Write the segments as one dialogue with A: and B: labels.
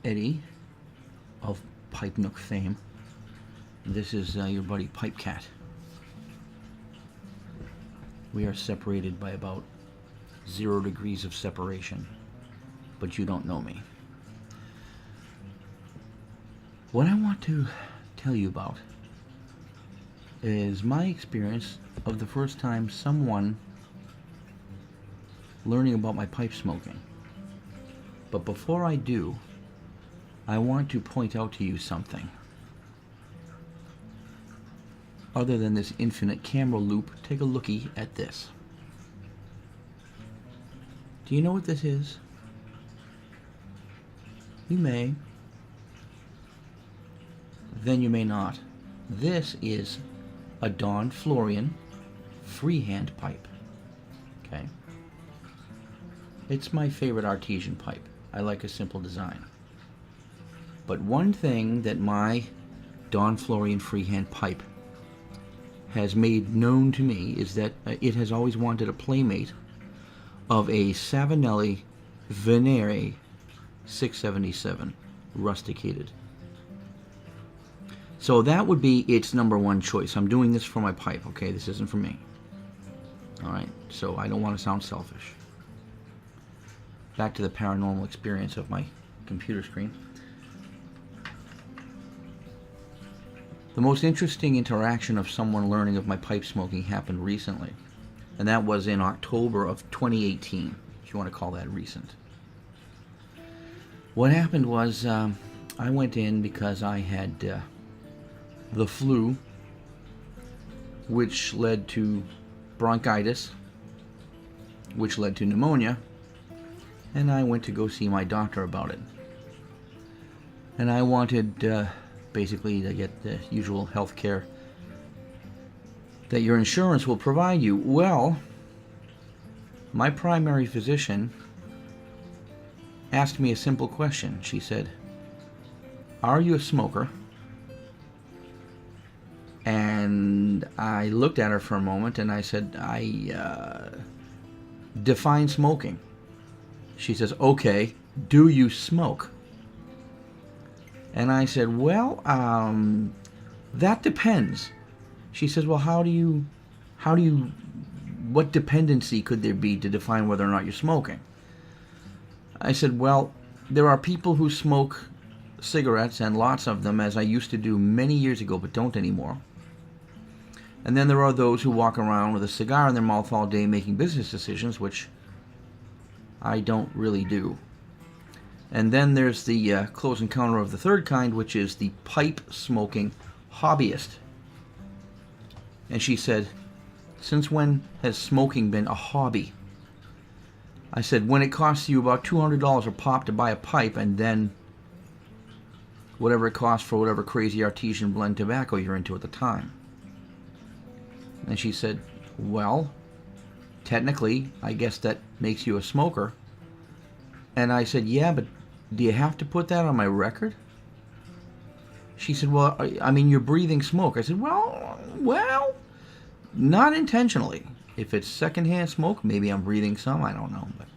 A: Eddie of Pipe Nook fame. This is your buddy PipeCat. We are separated by about 0 degrees of separation, but you don't know me. What I want to tell you about is my experience of the first time someone learning about my pipe smoking. But before I do, I want to point out to you something. Other than this infinite camera loop, take a looky at this. Do you know what this is? You may. Then you may not. This is a Don Florian freehand pipe. Okay? It's my favorite artesian pipe. I like a simple design. But one thing that my Don Florian freehand pipe has made known to me is that it has always wanted a playmate of a Savinelli Venere 677 rusticated. So that would be its #1 choice. I'm doing this for my pipe, okay? This isn't for me. Alright, so I don't want to sound selfish. Back to the paranormal experience of my computer screen. The most interesting interaction of someone learning of my pipe smoking happened recently, and that was in October of 2018, if you want to call that recent. What happened was I went in because I had the flu, which led to bronchitis, which led to pneumonia, and I went to go see my doctor about it. And I wanted basically to get the usual health care that your insurance will provide you. Well, my primary physician asked me a simple question. She said, "Are you a smoker?" And I looked at her for a moment and I said, "I define smoking." She says, "Okay, do you smoke?" And I said, "Well, that depends." She says, "Well, what dependency could there be to define whether or not you're smoking?" I said, "Well, there are people who smoke cigarettes, and lots of them, as I used to do many years ago, but don't anymore. And then there are those who walk around with a cigar in their mouth all day making business decisions, which I don't really do. And then there's the close encounter of the third kind, which is the pipe smoking hobbyist." And she said, "Since when has smoking been a hobby?" I said, "When it costs you about $200 a pop to buy a pipe, and then whatever it costs for whatever crazy artesian blend tobacco you're into at the time." And she said, "Well, technically, I guess that makes you a smoker." And I said, "Yeah, but do you have to put that on my record?" She said, "Well, I mean, you're breathing smoke." I said, well, not intentionally. If it's secondhand smoke, maybe I'm breathing some, I don't know. But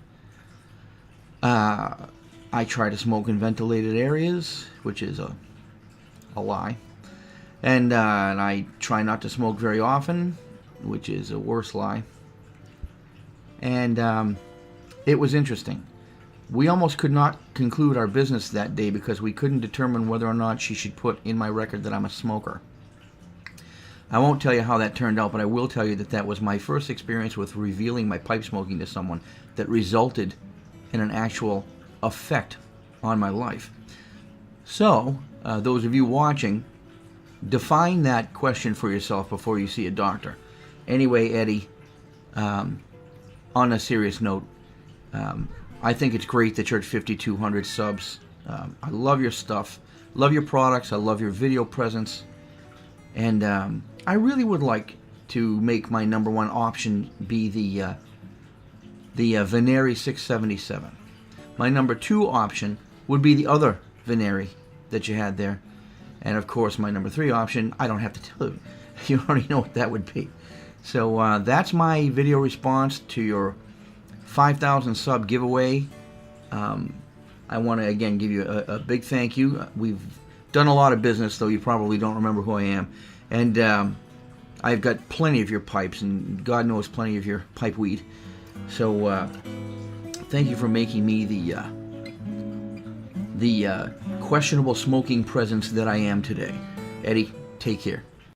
A: I try to smoke in ventilated areas, which is a lie. And I try not to smoke very often, which is a worse lie. And it was interesting. We almost could not conclude our business that day because we couldn't determine whether or not she should put in my record that I'm a smoker. I won't tell you how that turned out, but I will tell you that that was my first experience with revealing my pipe smoking to someone that resulted in an actual effect on my life. So, those of you watching, define that question for yourself before you see a doctor. Anyway, Eddie, on a serious note, I think it's great that you're at 5,200 subs. I love your stuff, love your products, I love your video presence, and I really would like to make my #1 option be the Venere 677. My #2 option would be the other Venere that you had there. And of course, my #3 option, I don't have to tell you. You already know what that would be. So that's my video response to your 5,000 sub giveaway. I want to again give you a big thank you. We've done a lot of business, though you probably don't remember who I am. And I've got plenty of your pipes, and God knows plenty of your pipe weed. So thank you for making me the questionable smoking presence that I am today. Eddie, take care.